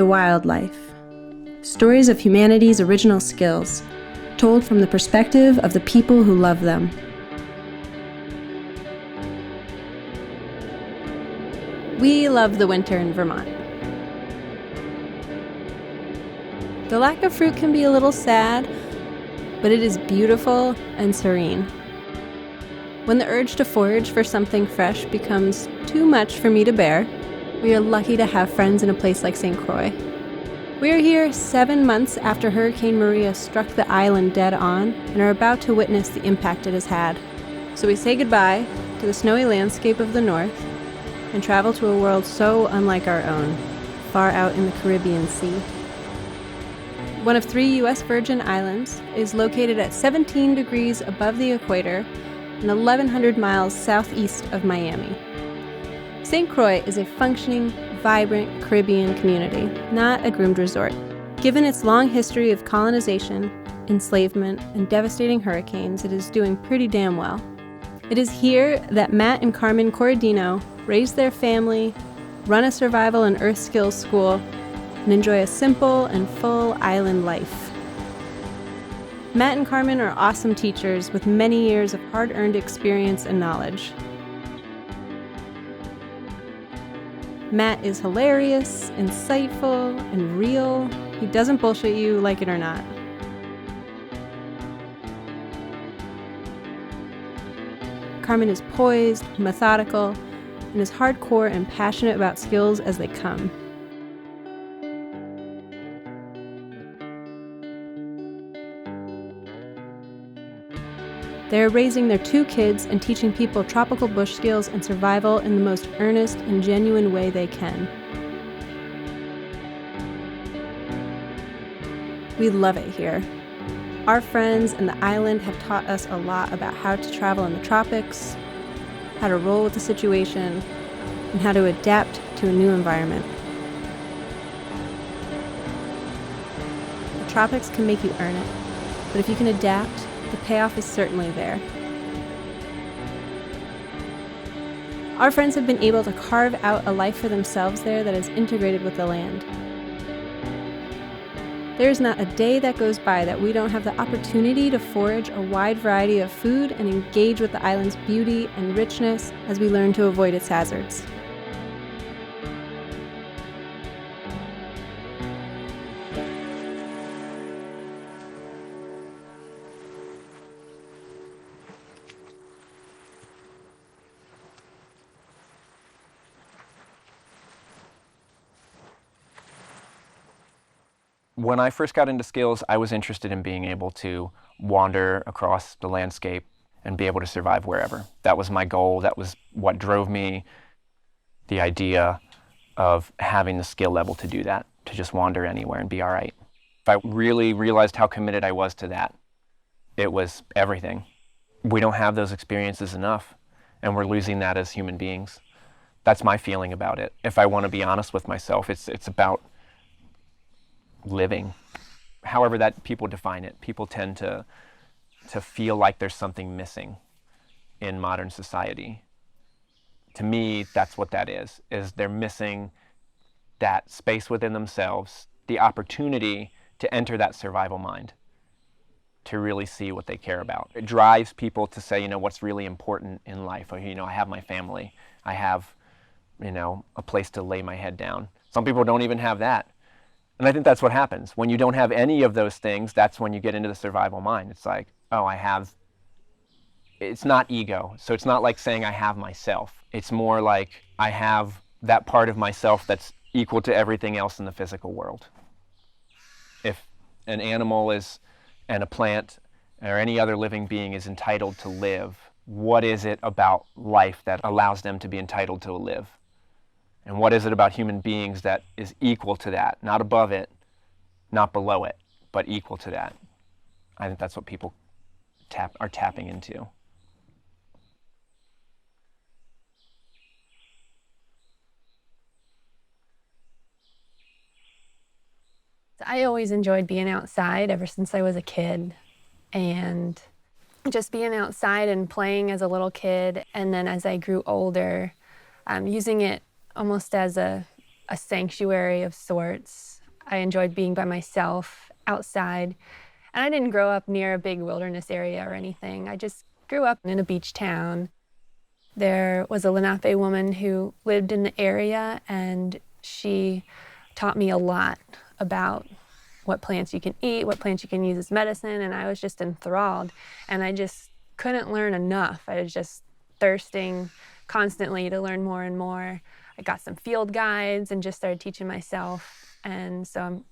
The WildLife. Stories of humanity's original skills, told from the perspective of the people who love them. We love the winter in Vermont. The lack of fruit can be a little sad, but it is beautiful and serene. When the urge to forage for something fresh becomes too much for me to bear, we are lucky to have friends in a place like St. Croix. We are here 7 months after Hurricane Maria struck the island dead on and are about to witness the impact it has had. So we say goodbye to the snowy landscape of the north and travel to a world so unlike our own, far out in the Caribbean Sea. One of 3 U.S. Virgin Islands is located at 17 degrees above the equator and 1,100 miles southeast of Miami. St. Croix is a functioning, vibrant Caribbean community, not a groomed resort. Given its long history of colonization, enslavement, and devastating hurricanes, it is doing pretty damn well. It is here that Matt and Carmen Corradino raised their family, run a survival and earth skills school, and enjoy a simple and full island life. Matt and Carmen are awesome teachers with many years of hard-earned experience and knowledge. Matt is hilarious, insightful, and real. He doesn't bullshit you, like it or not. Carmen is poised, methodical, and is hardcore and passionate about skills as they come. They are raising their 2 kids and teaching people tropical bush skills and survival in the most earnest and genuine way they can. We love it here. Our friends and the island have taught us a lot about how to travel in the tropics, how to roll with the situation, and how to adapt to a new environment. The tropics can make you earn it, but if you can adapt, the payoff is certainly there. Our friends have been able to carve out a life for themselves there that is integrated with the land. There is not a day that goes by that we don't have the opportunity to forage a wide variety of food and engage with the island's beauty and richness as we learn to avoid its hazards. When I first got into skills, I was interested in being able to wander across the landscape and be able to survive wherever. That was my goal. That was what drove me, the idea of having the skill level to do that, to just wander anywhere and be all right. If I really realized how committed I was to that, it was everything. We don't have those experiences enough, and we're losing that as human beings. That's my feeling about it. If I want to be honest with myself, it's about living. However that people define it, people tend to feel like there's something missing in modern society. To me, that's what that is they're missing that space within themselves, the opportunity to enter that survival mind, to really see what they care about. It drives people to say, what's really important in life. I have my family. I have, a place to lay my head down. Some people don't even have that. And I think that's what happens. When you don't have any of those things, that's when you get into the survival mind. It's like, it's not ego. So it's not like saying I have myself. It's more like I have that part of myself that's equal to everything else in the physical world. If an animal and a plant or any other living being is entitled to live, what is it about life that allows them to be entitled to live? And what is it about human beings that is equal to that? Not above it, not below it, but equal to that. I think that's what people are tapping into. I always enjoyed being outside ever since I was a kid, and just being outside and playing as a little kid, and then as I grew older, using it almost as a a sanctuary of sorts. I enjoyed being by myself outside. And I didn't grow up near a big wilderness area or anything. I just grew up in a beach town. There was a Lenape woman who lived in the area, and she taught me a lot about what plants you can eat, what plants you can use as medicine, and I was just enthralled. And I just couldn't learn enough. I was just thirsting constantly to learn more and more. I got some field guides and just started teaching myself. And so I'm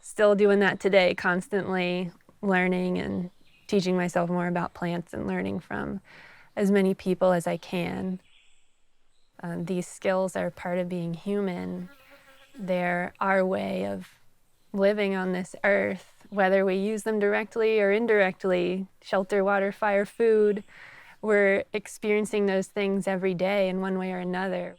still doing that today, constantly learning and teaching myself more about plants and learning from as many people as I can. These skills are part of being human. They're our way of living on this earth, whether we use them directly or indirectly, shelter, water, fire, food. We're experiencing those things every day in one way or another.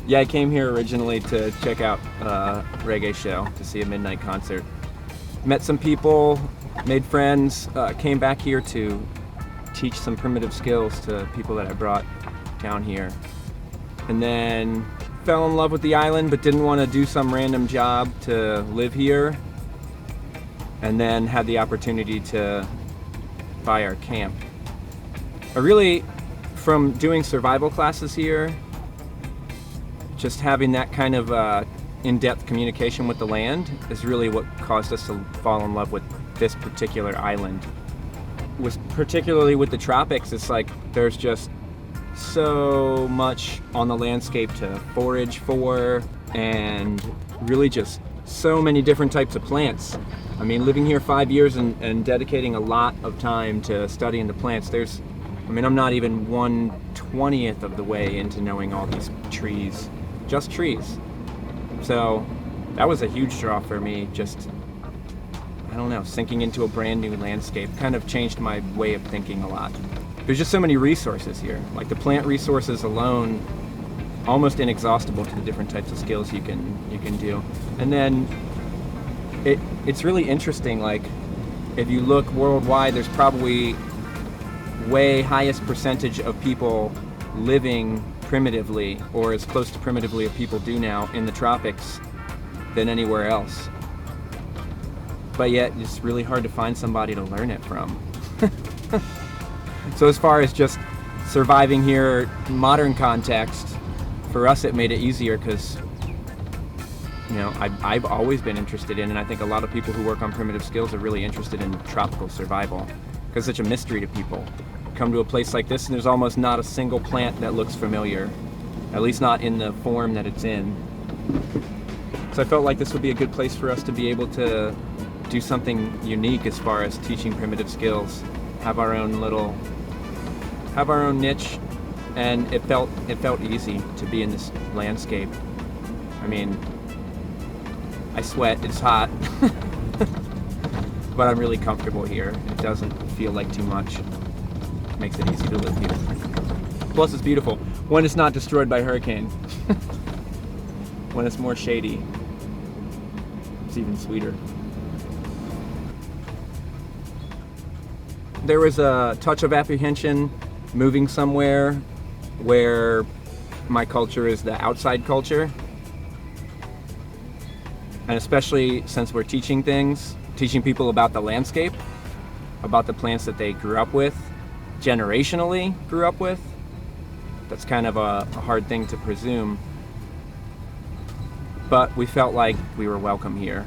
Yeah, I came here originally to check out a reggae show, to see a midnight concert. Met some people, made friends, came back here to teach some primitive skills to people that I brought down here. And then fell in love with the island, but didn't want to do some random job to live here. And then had the opportunity to buy our camp. I really, from doing survival classes here, just having that kind of in-depth communication with the land is really what caused us to fall in love with this particular island. Particularly with the tropics, it's like there's just so much on the landscape to forage for, and really just so many different types of plants. I mean, living here 5 years and dedicating a lot of time to studying the plants, I'm not even 1/20th of the way into knowing all these trees. Just trees. So that was a huge draw for me, just, I don't know, sinking into a brand new landscape kind of changed my way of thinking a lot. There's just so many resources here. Like the plant resources alone, almost inexhaustible to the different types of skills you can do. And then it's really interesting, like if you look worldwide, there's probably way highest percentage of people living primitively, or as close to primitively as people do now in the tropics, than anywhere else. But yet it's really hard to find somebody to learn it from. So as far as just surviving here in modern context, for us it made it easier because I've always been interested in, and I think a lot of people who work on primitive skills are really interested in tropical survival because it's such a mystery to people. Come to a place like this and there's almost not a single plant that looks familiar, at least not in the form that it's in. So I felt like this would be a good place for us to be able to do something unique as far as teaching primitive skills, have our own niche, and it felt easy to be in this landscape. I mean, I sweat, it's hot, but I'm really comfortable here. It doesn't feel like too much. Makes it easy to live here. Plus it's beautiful when it's not destroyed by hurricane. When it's more shady, it's even sweeter. There was a touch of apprehension moving somewhere where my culture is the outside culture. And especially since we're teaching people about the landscape, about the plants that they grew up with, generationally grew up with. That's kind of a hard thing to presume. But we felt like we were welcome here.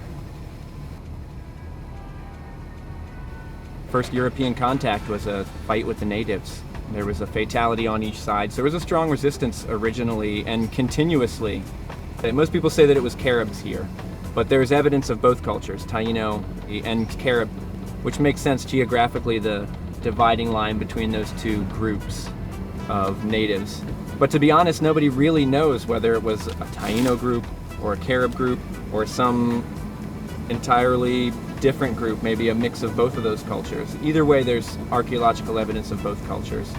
First European contact was a fight with the natives. There was a fatality on each side. So there was a strong resistance originally and continuously. Most people say that it was Caribs here, but there's evidence of both cultures, Taino and Carib, which makes sense geographically, the dividing line between those two groups of natives. But to be honest, nobody really knows whether it was a Taino group or a Carib group or some entirely different group, maybe a mix of both of those cultures. Either way, there's archaeological evidence of both cultures.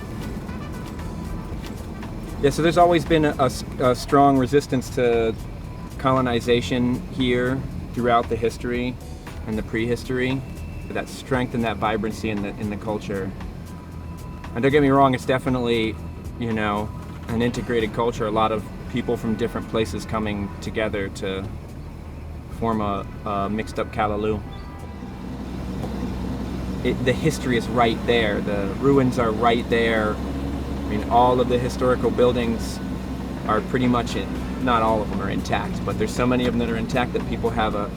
Yeah, so there's always been a strong resistance to colonization here throughout the history and the prehistory, that strength and that vibrancy in the culture. And don't get me wrong, it's definitely, you know, an integrated culture. A lot of people from different places coming together to form a mixed up Callaloo. The history is right there. The ruins are right there. I mean, all of the historical buildings are pretty much not all of them are intact, but there's so many of them that are intact that people have a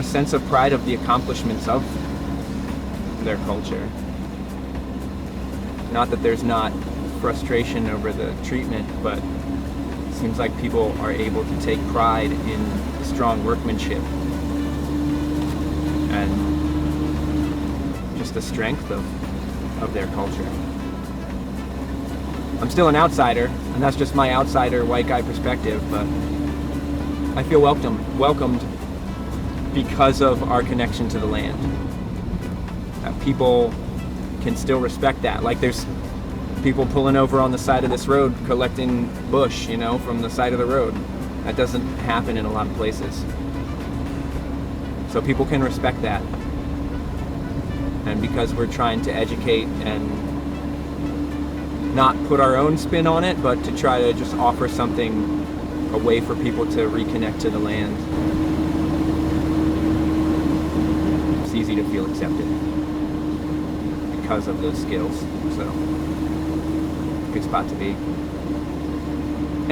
sense of pride of the accomplishments of their culture. Not that there's not frustration over the treatment, but it seems like people are able to take pride in strong workmanship and just the strength of their culture. I'm still an outsider, and that's just my outsider white guy perspective, but I feel welcomed because of our connection to the land. People can still respect that. Like, there's people pulling over on the side of this road collecting bush, you know, from the side of the road. That doesn't happen in a lot of places. So people can respect that. And because we're trying to educate and not put our own spin on it, but to try to just offer something, a way for people to reconnect to the land, it's easy to feel accepted because of those skills. So, good spot to be.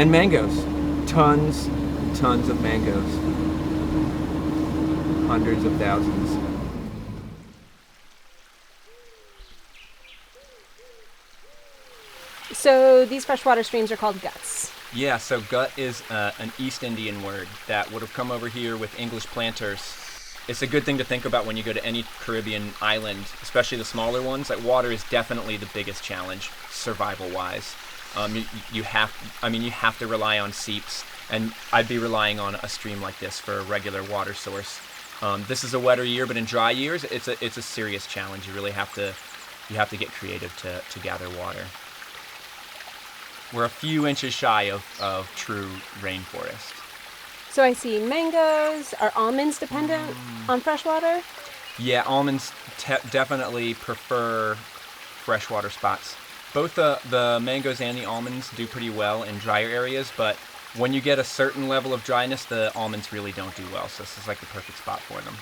And mangoes. Tons and tons of mangoes. Hundreds of thousands. So these freshwater streams are called guts. Yeah, so gut is an East Indian word that would have come over here with English planters. It's a good thing to think about when you go to any Caribbean island, especially the smaller ones. Like, water is definitely the biggest challenge, survival-wise. You have to rely on seeps, and I'd be relying on a stream like this for a regular water source. This is a wetter year, but in dry years, it's a serious challenge. You really have to get creative to gather water. We're a few inches shy of true rainforest. So I see mangoes. Are almonds dependent on freshwater? Yeah, almonds definitely prefer freshwater spots. Both the mangoes and the almonds do pretty well in drier areas, but when you get a certain level of dryness, the almonds really don't do well. So this is like the perfect spot for them.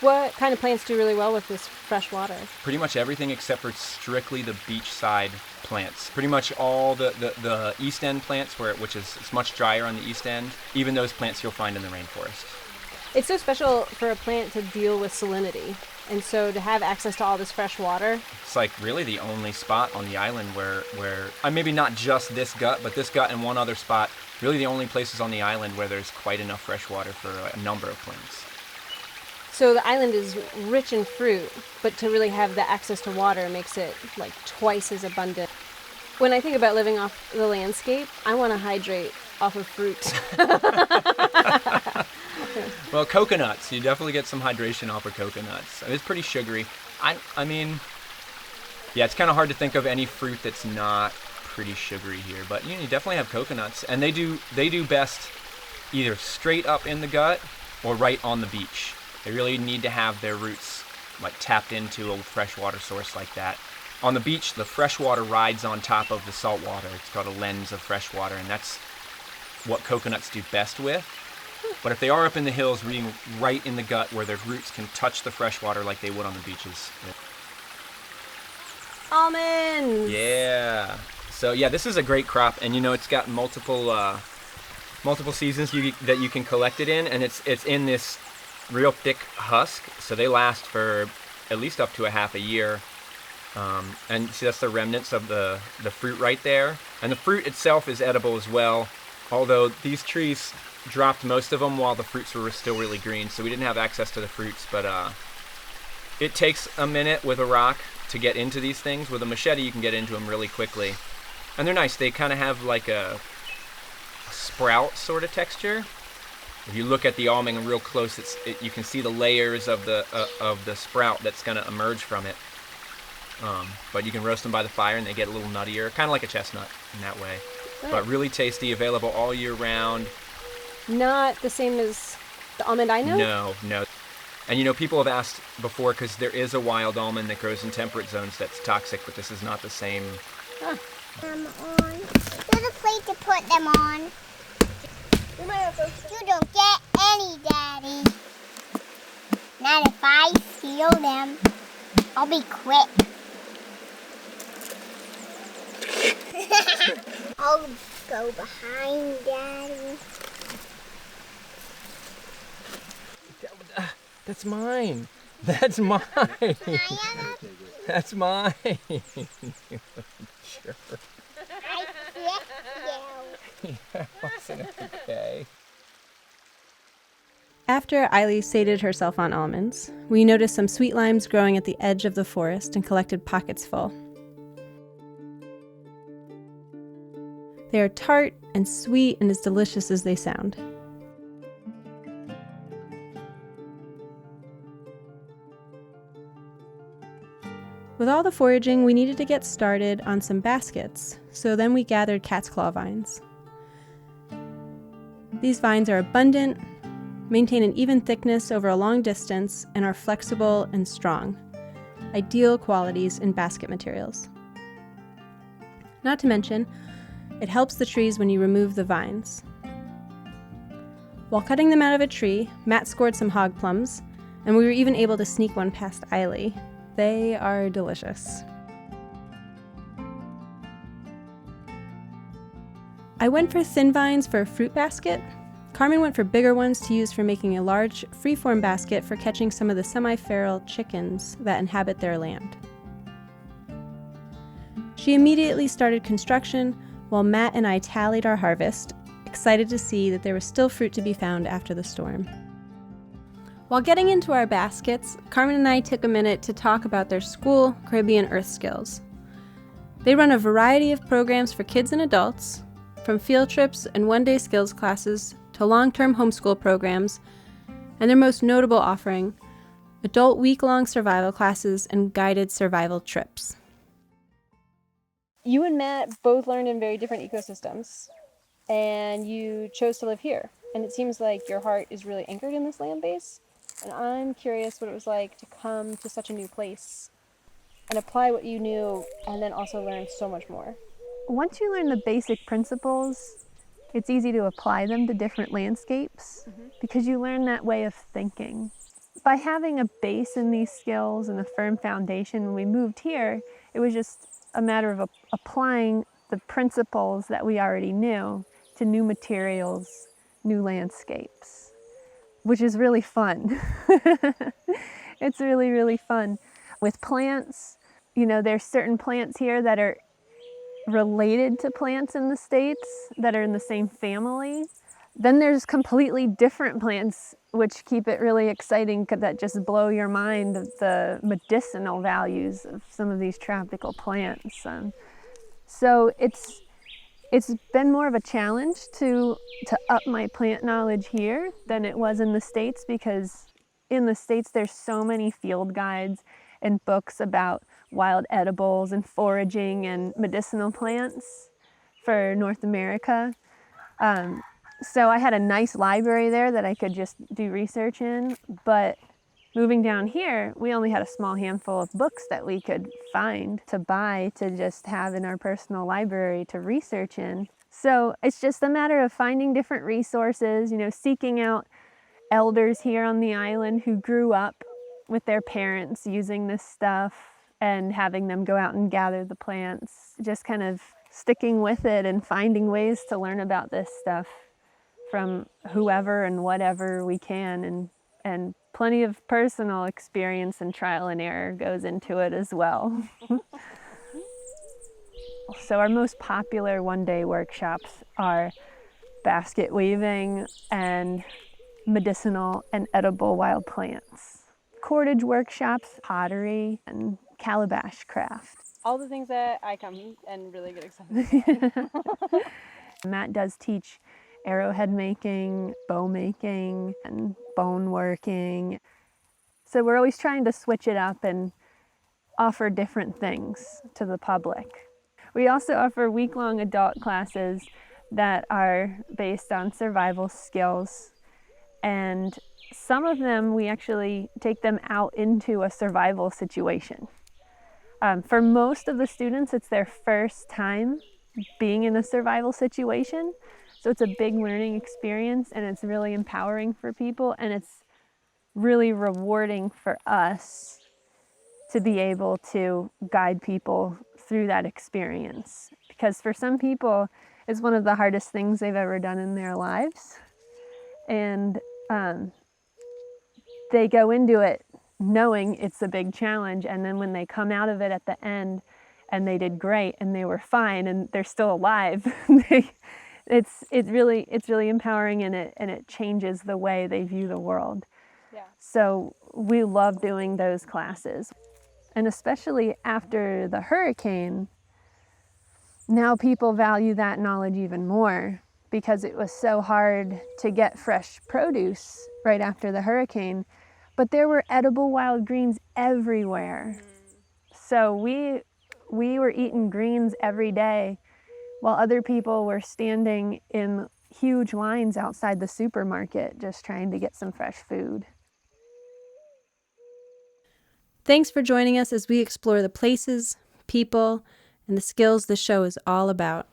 What kind of plants do really well with this fresh water? Pretty much everything except for strictly the beachside plants. Pretty much all the east end plants, which is it's much drier on the east end. Even those plants you'll find in the rainforest. It's so special for a plant to deal with salinity, and so to have access to all this fresh water. It's like really the only spot on the island where maybe not just this gut, but this gut and one other spot. Really the only places on the island where there's quite enough fresh water for a number of plants. So the island is rich in fruit, but to really have the access to water makes it like twice as abundant. When I think about living off the landscape, I want to hydrate off of fruit. Well, coconuts. You definitely get some hydration off of coconuts. It's pretty sugary. I mean, yeah, it's kind of hard to think of any fruit that's not pretty sugary here. But you definitely have coconuts, and they do best either straight up in the gut or right on the beach. They really need to have their roots like tapped into a freshwater source like that. On the beach, the fresh water rides on top of the salt water. It's called a lens of fresh water, and that's what coconuts do best with. But if they are up in the hills, being right in the gut where their roots can touch the fresh water like they would on the beaches. Almonds! Yeah. So yeah, this is a great crop, and it's got multiple seasons that you can collect it in, and it's in this real thick husk, so they last for at least up to a half a year. And see, that's the remnants of the fruit right there. And the fruit itself is edible as well, although these trees dropped most of them while the fruits were still really green, so we didn't have access to the fruits. But it takes a minute with a rock to get into these things. With a machete, you can get into them really quickly. And they're nice. They kind of have like a sprout sort of texture. If you look at the almond real close, you can see the layers of the sprout that's going to emerge from it. But you can roast them by the fire, and they get a little nuttier, kind of like a chestnut in that way. But really tasty, available all year round. Not the same as the almond I know? No. And people have asked before, because there is a wild almond that grows in temperate zones that's toxic, but this is not the same. Ah. On. There's a plate to put them on. You don't get any, Daddy. Not if I steal them. I'll be quick. I'll go behind Daddy. That's mine. That's mine. That's mine. Sure. I tricked you. Yeah, wasn't okay. After Eiley sated herself on almonds, we noticed some sweet limes growing at the edge of the forest and collected pockets full. They are tart and sweet and as delicious as they sound. With all the foraging, we needed to get started on some baskets, so then we gathered cat's claw vines. These vines are abundant, maintain an even thickness over a long distance, and are flexible and strong, ideal qualities in basket materials. Not to mention, it helps the trees when you remove the vines. While cutting them out of a tree, Matt scored some hog plums, and we were even able to sneak one past Eiley. They are delicious. I went for thin vines for a fruit basket. Carmen went for bigger ones to use for making a large, freeform basket for catching some of the semi-feral chickens that inhabit their land. She immediately started construction while Matt and I tallied our harvest, excited to see that there was still fruit to be found after the storm. While getting into our baskets, Carmen and I took a minute to talk about their school, Caribbean Earth Skills. They run a variety of programs for kids and adults, from field trips and one-day skills classes to long-term homeschool programs, and their most notable offering, adult week-long survival classes and guided survival trips. You and Matt both learned in very different ecosystems, and you chose to live here. And it seems like your heart is really anchored in this land base. And I'm curious what it was like to come to such a new place and apply what you knew and then also learn so much more. Once you learn the basic principles, it's easy to apply them to different landscapes because you learn that way of thinking. By having a base in these skills and a firm foundation when we moved here, it was just a matter of applying the principles that we already knew to new materials, new landscapes, which is really fun. It's really, really fun. With plants, there's certain plants here that are related to plants in the States that are in the same family. Then there's completely different plants which keep it really exciting, that just blow your mind of the medicinal values of some of these tropical plants. So it's been more of a challenge to up my plant knowledge here than it was in the States, because in the States there's so many field guides and books about wild edibles and foraging and medicinal plants for North America. So I had a nice library there that I could just do research in, but moving down here, we only had a small handful of books that we could find to buy to just have in our personal library to research in. So it's just a matter of finding different resources, seeking out elders here on the island who grew up with their parents using this stuff and having them go out and gather the plants, just kind of sticking with it and finding ways to learn about this stuff from whoever and whatever we can, and plenty of personal experience and trial and error goes into it as well. So our most popular one-day workshops are basket weaving and medicinal and edible wild plants. Cordage workshops, pottery, and calabash craft. All the things that I come and really get excited about. Matt does teach arrowhead making, bow making, and bone working. So we're always trying to switch it up and offer different things to the public. We also offer week-long adult classes that are based on survival skills. And some of them, we actually take them out into a survival situation. For most of the students, it's their first time being in a survival situation. So it's a big learning experience, and it's really empowering for people, and it's really rewarding for us to be able to guide people through that experience. Because for some people, it's one of the hardest things they've ever done in their lives. And they go into it knowing it's a big challenge, and then when they come out of it at the end and they did great and they were fine and they're still alive, it's really empowering, and it changes the way they view the world. Yeah. So we love doing those classes. And especially after the hurricane, now people value that knowledge even more, because it was so hard to get fresh produce right after the hurricane. But there were edible wild greens everywhere. So we were eating greens every day while other people were standing in huge lines outside the supermarket just trying to get some fresh food. Thanks for joining us as we explore the places, people, and the skills the show is all about.